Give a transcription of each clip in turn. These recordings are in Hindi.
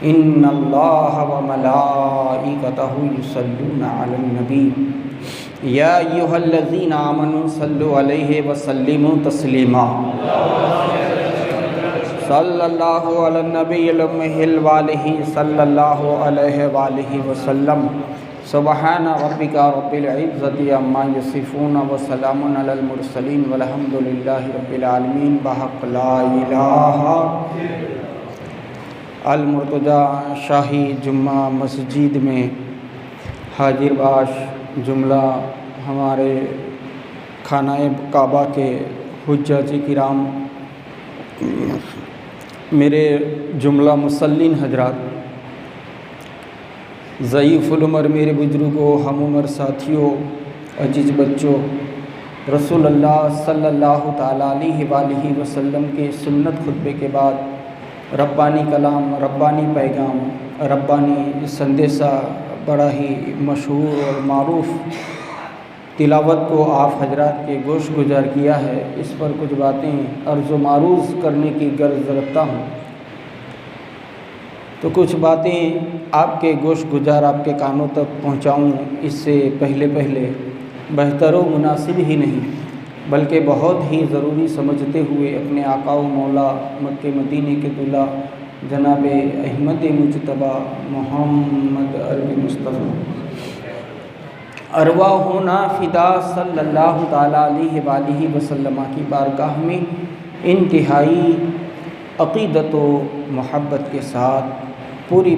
इन्नल्लाह व मलाइकतहु युसल्लूना अलन नबी या अय्युहल्लज़ीना आमनू सल्लु अलैहि व सल्लिमू तस्लीमा सल्लल्लाहु अलन नबिय्यिल उम्मिहिल वालिहि सल्लल्लाहु अलैहि वालिहि वसल्लम। सुब्हान रब्बिका रब्बिल इज़्ज़ति अम्मा यसिफून व सलामुन अलल मुरसलीन वल्हम्दुलिल्लाहि रब्बिल आलमीन। बहक़ ला इलाहा अल मुर्तज़ा शाही जुम्मा मस्जिद में हाजिर बाश जुमला हमारे खानाए काबा के हुज्जाज किराम, मेरे जुमला मुसल्लिन हजरात, ज़ईफ़ुल उमर मेरे बुजुर्गों, हम उमर साथियों, अजीज़ बच्चों, रसूलुल्लाह सल्लल्लाहु ताला अलैहि वसल्लम के सुन्नत खुतबे के बाद रब्बानी कलाम, रब्बानी पैगाम, रब्बानी संदेशा बड़ा ही मशहूर और मारूफ़ तिलावत को आप हजरात के गोश गुजार किया है। इस पर कुछ बातें अर्ज़ व मारूज़ करने की गर्ज रखता हूँ। तो कुछ बातें आपके गोश गुजार आपके कानों तक पहुँचाऊँ, इससे पहले बेहतर व मुनासिब ही नहीं बल्कि बहुत ही ज़रूरी समझते हुए अपने आका व मौला मक्के मदीने के दूल्हा जनाब अहमद मुजतबा मोहम्मद अरबी मुस्तफ़ा अरवाहुना फ़िदा सल्लल्लाहु ताला अलैहि वसल्लम की बारगाह में इंतहाई अक़ीदत व मोहब्बत के साथ पूरी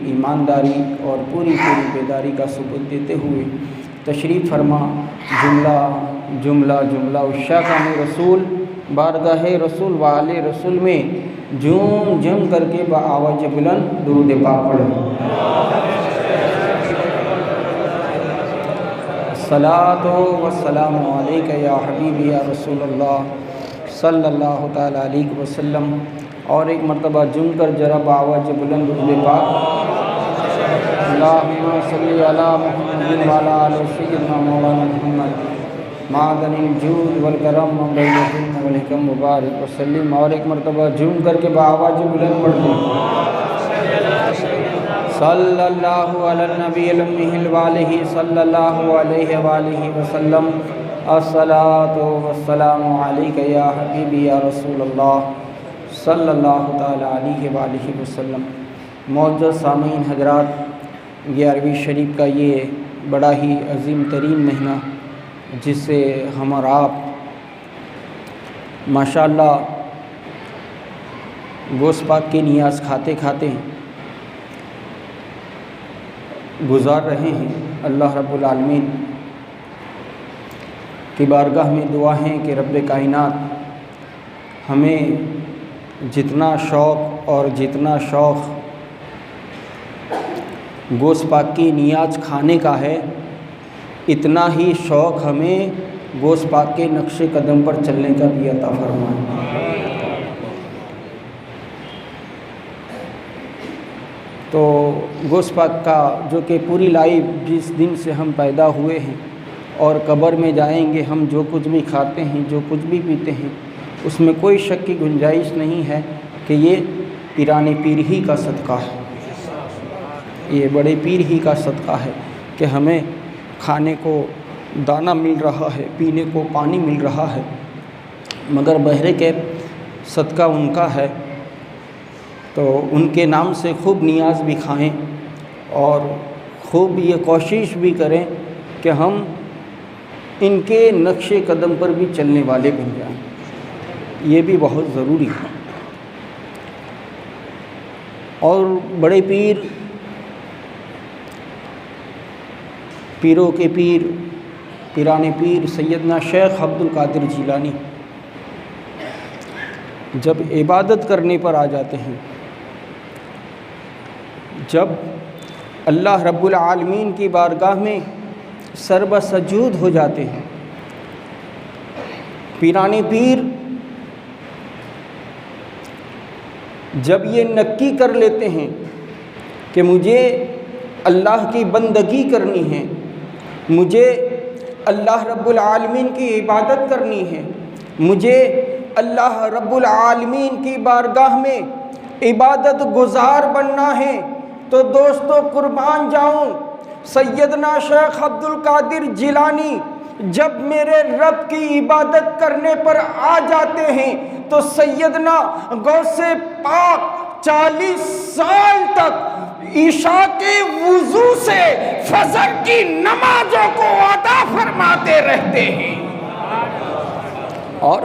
ईमानदारी और पूरी बेदारी का सबूत देते हुए तशरीफ़ फरमा जुमला उशाक़ान रसूल बारगाह रसूल वाले रसूल में झूम करके आवाज़ बुलंद दुरूद पाक पढ़ें। सलातो व सलाम अलैका या हबीबी या रसूलल्लाह सल्लल्लाहु ताला अलैहि वसल्लम। और एक मरतबा झूम कर जरा आवाज़ बुलंद दुरूद पाक अल्लाहुम्मा सल्ली अला मुहम्मदिन व अला आलि सय्यिदिना मौलाना मुहम्मद मादनिल जूद वल करम व बैल वल हिकम मुबारक वसल्लम। और एक मरतबा झूम करके आवाज़ बुलंद पढ़ दें सल्लल्लाहु अला नबिय्यिल उम्मिहिल वालिहि सल्लल्लाहु अलैहि वालिहि वसल्लम। अस्सलातु वस्सलामु अलैका या हबीबी या रसूलल्लाह सल्लल्लाहु ताला अलैहि वालिहि वसल्लम। मौजूद सामीन हजरात, 11वीं शरीफ का ये बड़ा ही अजीम तरीन महीना जिससे हम और आप माशाअल्लाह गोश्त पाक की नियाज़ खाते खाते गुज़ार रहे हैं। अल्लाह रब्बुल आलमीन की बारगाह में दुआ है कि रब्बे कायनात हमें जितना शौक़ गोश्त पाक की नियाज़ खाने का है, इतना ही शौक़ हमें गोश्त पाक के नक्शे कदम पर चलने का भी अता फरमाए। तो गोश्त पाक का जो कि पूरी लाइफ जिस दिन से हम पैदा हुए हैं और कब्र में जाएंगे, हम जो कुछ भी खाते हैं, जो कुछ भी पीते हैं, उसमें कोई शक की गुंजाइश नहीं है कि ये पीराने पीर ही का सदका है, ये बड़े पीर ही का सदका है कि हमें खाने को दाना मिल रहा है, पीने को पानी मिल रहा है, मगर बहरे के सदका उनका है। तो उनके नाम से खूब नियाज़ भी खाएं और खूब ये कोशिश भी करें कि हम इनके नक्शे कदम पर भी चलने वाले बन जाएं, ये भी बहुत ज़रूरी है। और बड़े पीरों के पीर, पीराने पीर सैयदना शेख अब्दुल कादिर जिलानी जब इबादत करने पर आ जाते हैं, जब अल्लाह रब्बुल आलमीन की बारगाह में सर्वसजूद हो जाते हैं, पीराने पीर जब ये नक्की कर लेते हैं कि मुझे अल्लाह की बंदगी करनी है, मुझे अल्लाह रब्बुल आलमीन की इबादत करनी है, मुझे अल्लाह रब्बुल आलमीन की बारगाह में इबादत गुजार बनना है तो दोस्तों कुर्बान जाऊं। सैयदना शेख अब्दुल कादिर जिलानी जब मेरे रब की इबादत करने पर आ जाते हैं तो सैयदना गौसे पाक 40 साल तक ईशा के वुजू से फजर की नमाजों को अदा फरमाते रहते हैं। और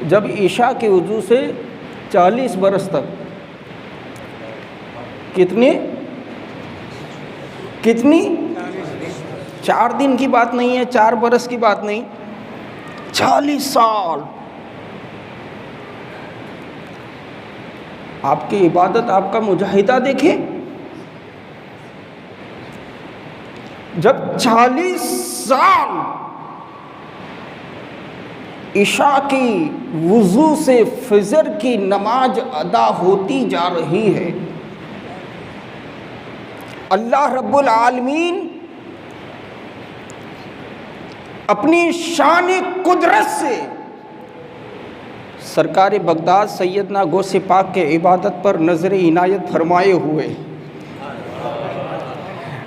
जब ईशा के वुजू से 40 बरस तक कितनी 4 दिन की बात नहीं है, 4 बरस की बात नहीं, 40 साल आपकी इबादत, आपका मुजाहिदा देखें। जब 40 साल इशा की वुजू से फजर की नमाज अदा होती जा रही है, अल्लाह रब्बुल आलमीन अपनी शान कुदरत से सरकार बगदाद सैयदना गौसे पाक के इबादत पर नज़र इनायत फरमाए हुए,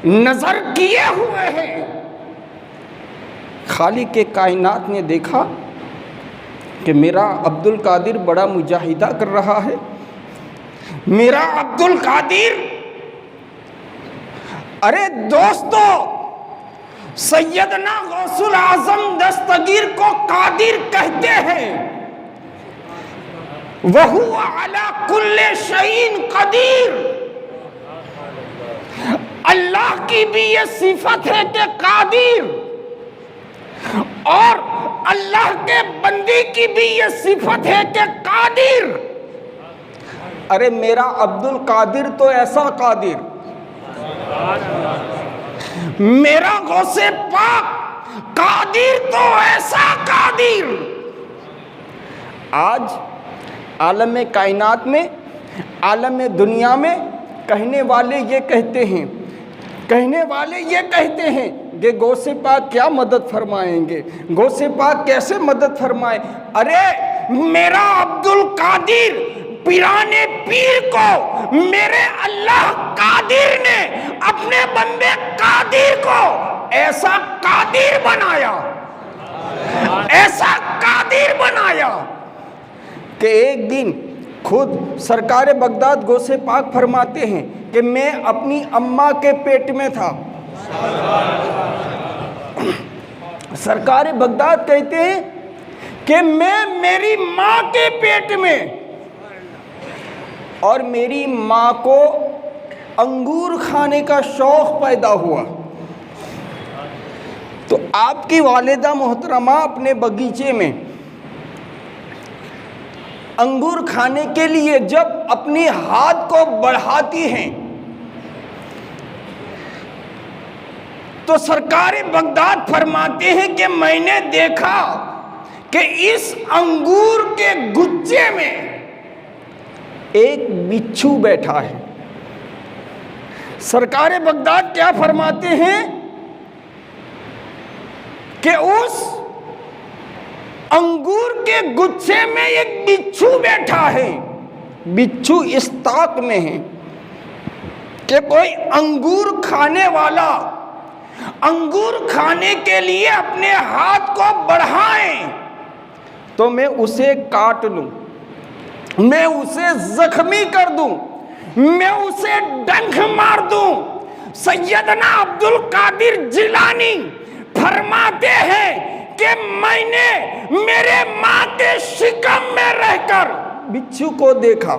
नज़र किए हुए हैं। खालिक के कायनात ने देखा कि मेरा अब्दुल कादिर बड़ा मुजाहिदा कर रहा है, मेरा अब्दुल कादिर। अरे दोस्तों, सैयदना गौसुल आजम दस्तगीर को कादिर कहते हैं। वहु अला कुल्ले शैइन कदीर। अल्लाह की भी ये सिफत है कि कादिर, और अल्लाह के बंदी की भी ये सिफत है कि कादिर। अरे मेरा अब्दुल कादिर तो ऐसा कादिर, मेरा गौसे पाक कादिर तो ऐसा कादिर। आज आलम कायनात में, आलम दुनिया में कहने वाले ये कहते हैं कि गौसे पाक क्या मदद फरमाएंगे, गौसे पाक कैसे मदद फरमाए। अरे मेरा अब्दुल कादिर पिराने पीर को मेरे अल्लाह कादिर ने अपने बंदे कादिर को ऐसा कादिर बनाया, ऐसा कादिर बनाया कि एक दिन खुद सरकार बगदाद गौसे पाक फरमाते हैं कि मैं अपनी अम्मा के पेट में था। सरकार बगदाद कहते हैं कि मैं मेरी माँ के पेट में, और मेरी माँ को अंगूर खाने का शौक़ पैदा हुआ। तो आपकी वालिदा मोहतरमा अपने बगीचे में अंगूर खाने के लिए जब अपनी हाथ को बढ़ाती हैं तो सरकार बगदाद फरमाते हैं कि मैंने देखा कि इस अंगूर के गुच्छे में एक बिच्छू बैठा है। सरकार बगदाद क्या फरमाते हैं कि उस अंगूर के गुच्छे में एक बिच्छू बैठा है। बिच्छू इस ताक में है कि कोई अंगूर खाने वाला अंगूर खाने के लिए अपने हाथ को बढ़ाए तो मैं उसे काट लूं, मैं उसे जख्मी कर दूं, मैं उसे डंक मार दूं। सैयदना अब्दुल कादिर जिलानी फरमाते हैं कि मैंने मेरे माँ के शिकम में रहकर बिच्छू को देखा।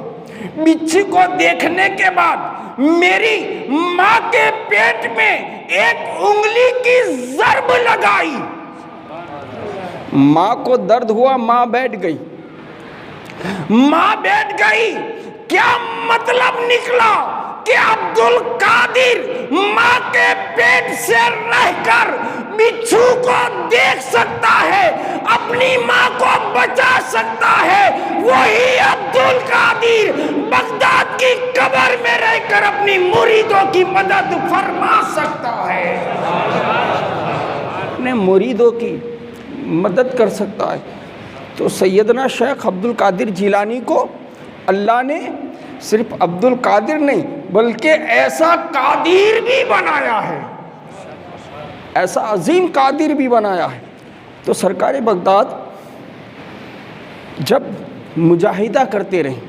बिच्छू को देखने के बाद मेरी माँ के पेट में एक उंगली की जर्ब लगाई। माँ को दर्द हुआ, माँ बैठ गई। माँ बैठ गई, क्या मतलब निकला कि अब्दुल कादिर माँ के पेट से रहकर बिच्छू को देख सकता है, अपनी माँ को बचा सकता है। वही अब्दुल कादिर बगदाद की कब्र में रहकर अपनी मुरीदों की मदद फरमा सकता है, अपने मुरीदों की मदद कर सकता है। तो सैयदना शेख अब्दुल कादिर जिलानी को अल्लाह ने सिर्फ अब्दुल कादिर नहीं बल्कि ऐसा कादिर भी बनाया है, ऐसा अजीम कादिर भी बनाया है। तो सरकार बगदाद जब मुजाहिदा करते रहें,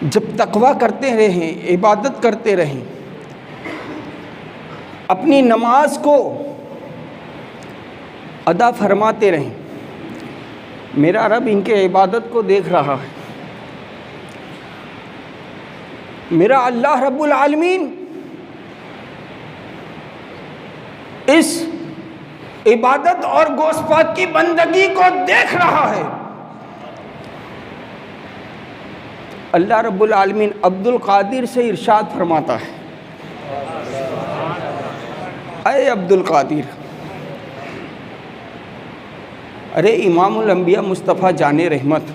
जब तकवा करते रहें, इबादत करते रहें, अपनी नमाज को अदा फरमाते रहें, मेरा रब इनके इबादत को देख रहा है। मेरा अल्लाह रब्बुल आलमीन इस इबादत और गोश्त की बंदगी को देख रहा है। अल्लाह रब्बुल आलमीन अब्दुल कादिर से इरशाद फरमाता है, अरे अब्दुल कादिर, अरे इमामुल अंबिया मुस्तफ़ा जाने रहमत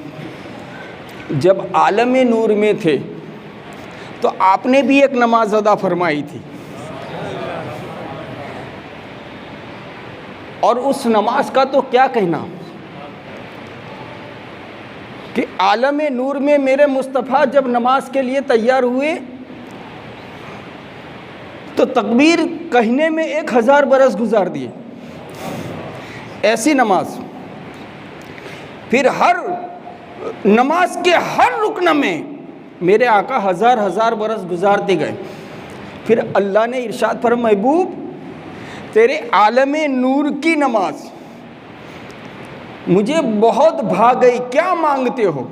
जब आलम नूर में थे तो आपने भी एक नमाज अदा फरमाई थी, और उस नमाज का तो क्या कहना कि आलम नूर में मेरे मुस्तफ़ा जब नमाज के लिए तैयार हुए तो तकबीर कहने में 1000 बरस गुजार दिए, ऐसी नमाज। फिर हर नमाज के हर रुकन में मेरे आका 1000 बरस गुजारते गए। फिर अल्लाह ने इरशाद फरमाया, महबूब तेरे आलम नूर की नमाज मुझे बहुत भा गई, क्या मांगते हो?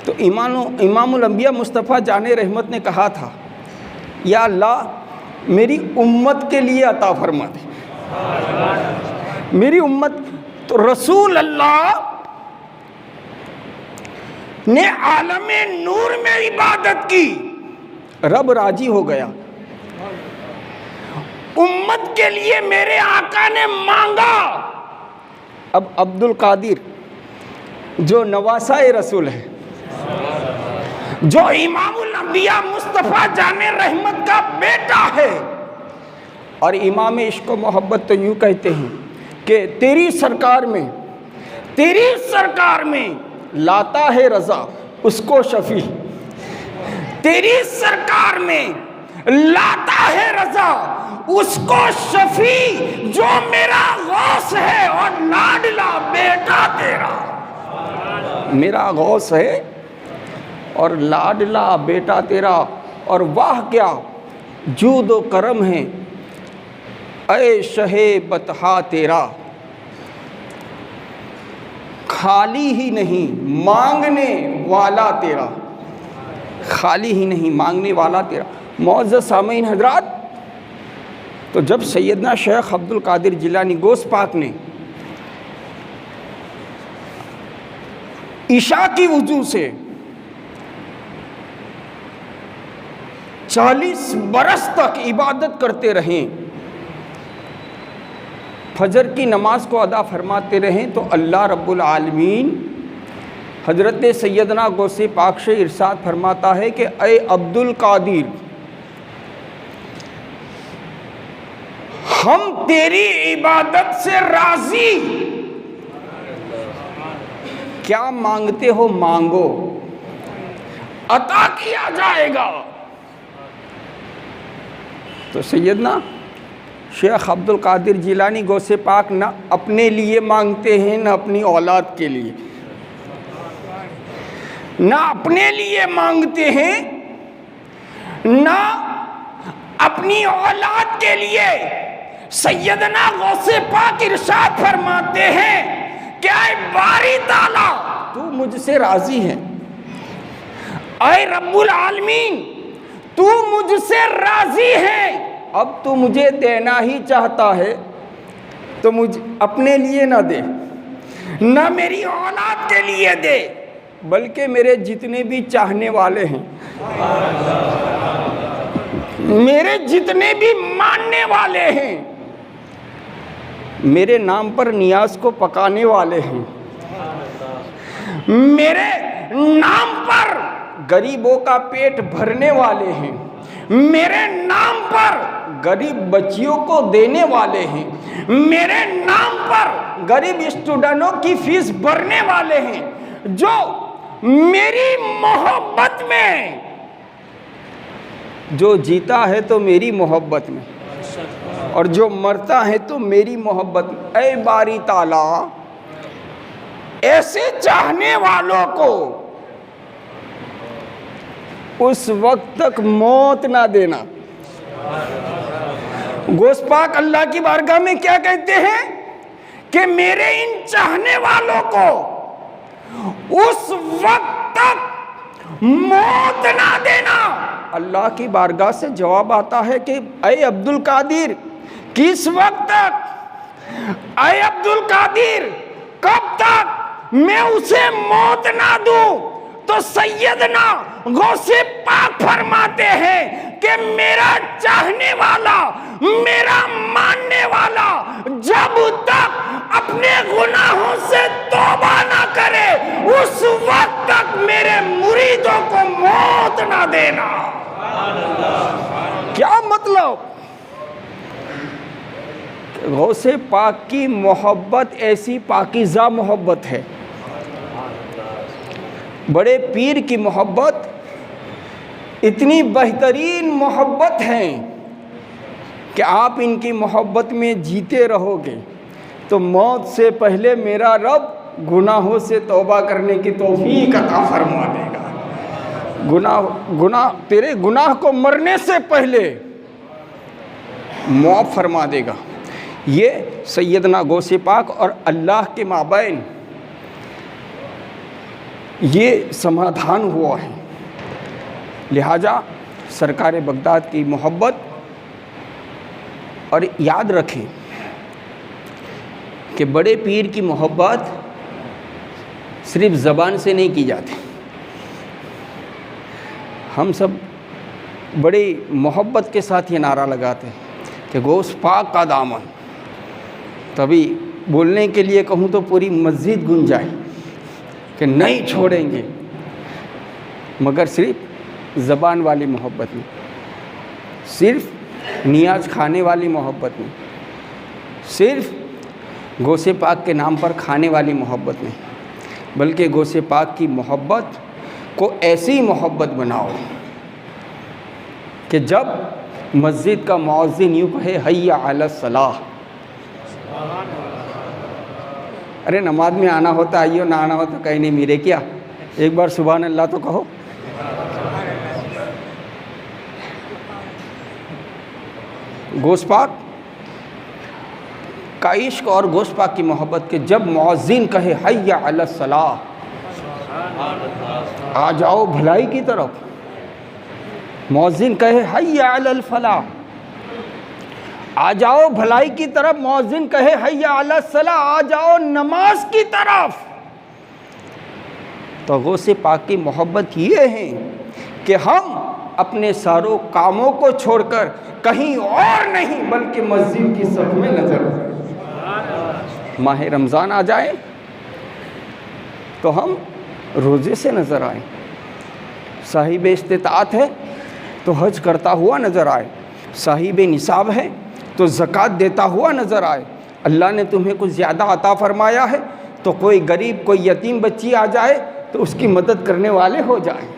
तो इमामुल अंबिया मुस्तफ़ा जाने रहमत ने कहा था, या अल्लाह मेरी उम्मत के लिए अता फरमा दे। मेरी उम्मत तो रसूल अल्लाह ने आलम नूर में इबादत की, रब राजी हो गया। उम्मत के लिए मेरे आका ने मांगा। अब अब्दुल कादिर जो नवासाए रसूल है, जो इमामुल अंबिया मुस्तफ़ा जाने रहमत का बेटा है, और इमाम इश्क व मोहब्बत तो यूँ कहते हैं कि तेरी सरकार में लाता है रज़ा उसको शफ़ी, तेरी सरकार में लाता है रज़ा उसको शफ़ी, जो मेरा गौस है और लाडला बेटा तेरा। मेरा गौस है और लाडला बेटा तेरा, और वाह क्या जूद व करम है ऐ शहे बतहा तेरा। खाली ही नहीं मांगने वाला तेरा, खाली ही नहीं मांगने वाला तेरा। मुअज़्ज़ज़ सामीन हज़रात, तो जब सैयदना शेख अब्दुल कादिर जिलानी गौस पाक ने ईशा की वजू से 40 बरस तक इबादत करते रहें, फजर की नमाज को अदा फरमाते रहें, तो अल्लाह रब्बुल आलमीन हज़रत सैयदना गौसे पाक से इरशाद फरमाता है कि ऐ अब्दुल कादिर, हम तेरी इबादत से राज़ी, क्या मांगते हो मांगो, अता किया जाएगा। तो सैयदना शेख अब्दुल कादिर जिलानी गौसे पाक न अपने लिए मांगते हैं, न अपनी औलाद के लिए, न अपने लिए मांगते हैं, न अपनी औलाद के लिए। सैयदना गौसे पाक इरशाद फरमाते हैं, क्या बारी ताला तू मुझसे राजी है? ऐ रब्बुल आलमीन तू मुझसे राजी है, अब तू मुझे देना ही चाहता है तो मुझे अपने लिए ना दे, ना मेरी औलाद के लिए दे, बल्कि मेरे जितने भी चाहने वाले हैं, मेरे जितने भी मानने वाले हैं, मेरे नाम पर नियाज को पकाने वाले हैं, मेरे नाम पर गरीबों का पेट भरने वाले हैं, मेरे नाम पर गरीब बच्चियों को देने वाले हैं, मेरे नाम पर गरीब स्टूडेंटों की फीस भरने वाले हैं, जो मेरी मोहब्बत में, जो जीता है तो मेरी मोहब्बत में, और जो मरता है तो मेरी मोहब्बत में। ऐ बारी ताला, ऐसे चाहने वालों को उस वक्त तक मौत ना देना। गौस पाक अल्लाह की बारगाह में क्या कहते हैं कि मेरे इन चाहने वालों को उस वक्त तक मौत ना देना। अल्लाह की बारगाह से जवाब आता है कि ऐ अब्दुल कादिर, किस वक्त तक? ऐ अब्दुल कादिर, कब तक मैं उसे मौत ना दूं? तो सैयदना गौसे पाक फरमाते हैं कि मेरा चाहने वाला, मेरा मानने वाला जब तक अपने गुनाहों से तौबा ना करे, उस वक्त तक मेरे मुरीदों को मौत ना देना। क्या मतलब? गौसे पाक की मोहब्बत ऐसी पाकीज़ा मोहब्बत है, बड़े पीर की मोहब्बत इतनी बेहतरीन मोहब्बत है कि आप इनकी मोहब्बत में जीते रहोगे तो मौत से पहले मेरा रब गुनाहों से तौबा करने की तौफीक अता फरमा देगा। तेरे गुनाह को मरने से पहले माफ़ फरमा देगा। ये सैयदना गौसे पाक और अल्लाह के माबैन ये समाधान हुआ है। लिहाजा सरकार बगदाद की मोहब्बत, और याद रखें कि बड़े पीर की मोहब्बत सिर्फ ज़बान से नहीं की जाती। हम सब बड़ी मोहब्बत के साथ ये नारा लगाते हैं कि गौस पाक का दामन। तभी बोलने के लिए कहूँ तो पूरी मस्जिद गूंज जाए कि नहीं छोड़ेंगे, मगर सिर्फ ज़बान वाली मोहब्बत में, सिर्फ नियाज खाने वाली मोहब्बत में, सिर्फ गौसे पाक के नाम पर खाने वाली मोहब्बत नहीं, बल्कि गौसे पाक की मोहब्बत को ऐसी मोहब्बत बनाओ कि जब मस्जिद का मुअज्जिन यूँ कहे हय्या अला सलाह, अरे नमाज में आना होता आइयो, ना आना हो तो कहीं नहीं मेरे क्या, एक बार सुभान अल्लाह तो कहो। गौस पाक का इश्क और गौस पाक की मोहब्बत के जब मुअज्जिन कहे हय्या अला सलाह, आ जाओ भलाई की तरफ, मुअज्जिन कहे हय्या अलल फलाह, आ जाओ भलाई की तरफ, मुअज्जिन कहे हय्या अला सलाह, आ जाओ नमाज की तरफ। तो गौसे पाक की मोहब्बत ये है कि हम अपने सारों कामों को छोड़कर कहीं और नहीं बल्कि मस्जिद की सफ में नजर। माह रमज़ान आ जाए तो हम रोज़े से नज़र आए, साहिब इस्तिताअत है तो हज करता हुआ नज़र आए, साहिब निसाब है तो ज़कात देता हुआ नज़र आए। अल्लाह ने तुम्हें कुछ ज़्यादा अता फरमाया है तो कोई गरीब, कोई यतीम बच्ची आ जाए तो उसकी मदद करने वाले हो जाए।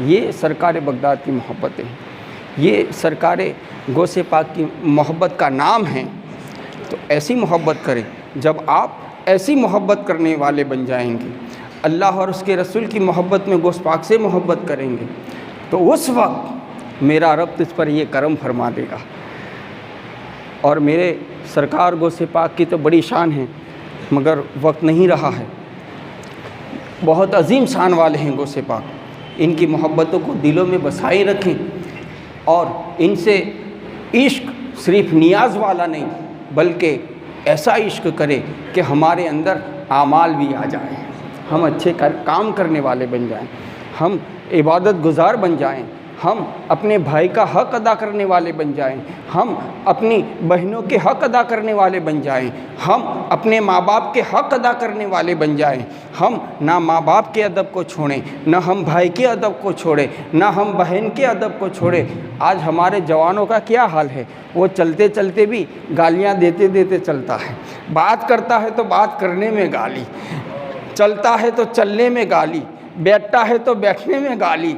ये सरकार बगदाद की मोहब्बतें हैं, ये सरकार गौसे पाक की मोहब्बत का नाम है। तो ऐसी मोहब्बत करें, जब आप ऐसी मोहब्बत करने वाले बन जाएंगे, अल्लाह और उसके रसूल की मोहब्बत में गौस पाक से मोहब्बत करेंगे, तो उस वक्त मेरा रब तुझ पर ये करम फरमा देगा। और मेरे सरकार गौसे पाक की तो बड़ी शान है, मगर वक्त नहीं रहा है। बहुत अजीम शान वाले हैं गौसे पाक, इनकी मोहब्बतों को दिलों में बसाए रखें और इनसे इश्क सिर्फ नियाज वाला नहीं बल्कि ऐसा इश्क करें कि हमारे अंदर आमाल भी आ जाए, हम अच्छे काम करने वाले बन जाएं, हम इबादत गुजार बन जाएं, हम अपने भाई का हक़ अदा करने वाले बन जाएं, हम अपनी बहनों के हक़ अदा करने वाले बन जाएं, हम अपने माँ बाप के हक़ अदा करने वाले बन जाएं। हम ना माँ बाप के अदब को छोड़ें, ना हम भाई के अदब को छोड़ें, ना हम बहन के अदब को छोड़ें। आज हमारे जवानों का क्या हाल है, वो चलते चलते भी गालियाँ देते देते चलता है, बात करता है तो बात करने में गाली, चलता है तो चलने में गाली, बैठता है तो बैठने में गाली,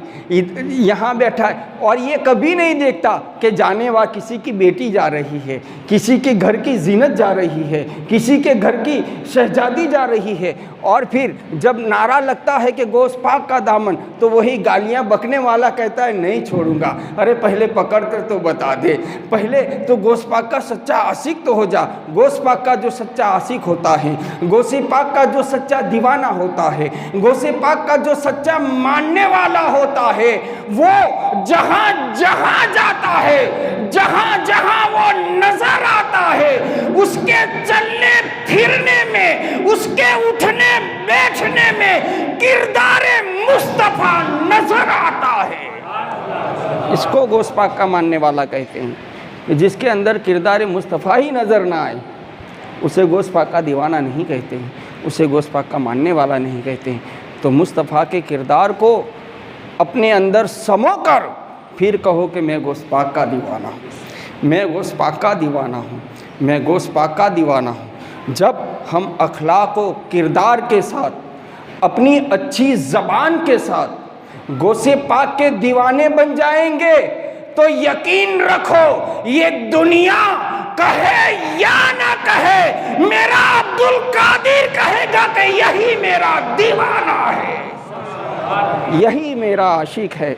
यहाँ बैठा है, और ये कभी नहीं देखता कि जाने वाला किसी की बेटी जा रही है, किसी के घर की जीनत जा रही है, किसी के घर की शहजादी जा रही है, और फिर जब नारा लगता है कि गोश्त पाक का दामन, तो वही गालियाँ बकने वाला कहता है नहीं छोड़ूंगा। अरे पहले पकड़ कर तो बता दे, पहले तो गोश्त पाक का सच्चा आशिक तो हो जा। गोश्त पाक का जो सच्चा आशिक होता है, गोश्त पाक का जो सच्चा दीवाना होता है, गोश्त पाक का जो सच्चा मानने वाला होता है, वो जहां जहां जाता है, जहां जहां वो नजर आता है, उसके चलने फिरने में, उसके उठने बैठने में किरदारे मुस्तफा नजर आता है। इसको गोश्त पाक का मानने वाला कहते हैं। जिसके अंदर किरदारे मुस्तफा ही नजर ना आए, उसे गोश्त पाक का दीवाना नहीं कहते हैं, उसे गोश्त पाक का मानने वाला नहीं कहते हैं। तो मुस्तफ़ा के किरदार को अपने अंदर समो कर फिर कहो कि मैं गोश्त पाक का दीवाना हूँ, मैं गोश्त पाक का दीवाना हूँ, मैं गोश्त पाक का दीवाना हूँ। जब हम अखलाक व किरदार के साथ, अपनी अच्छी ज़बान के साथ गोश्त पाक के दीवाने बन जाएंगे, तो यकीन रखो ये दुनिया कहे या ना कहे, मेरा अब्दुल कादिर कहेगा कि यही मेरा दीवाना है, यही मेरा आशिक है।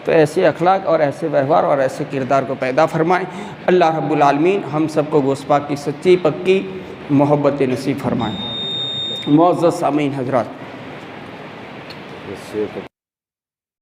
तो ऐसे अखलाक और ऐसे व्यवहार और ऐसे किरदार को पैदा फरमाएं। अल्लाह रब्बुल आलमीन हम सबको गोश्त पाक की सच्ची पक्की मोहब्बत नसीब फरमाएं। मुअज़्ज़ज़ सामीन हज़रात,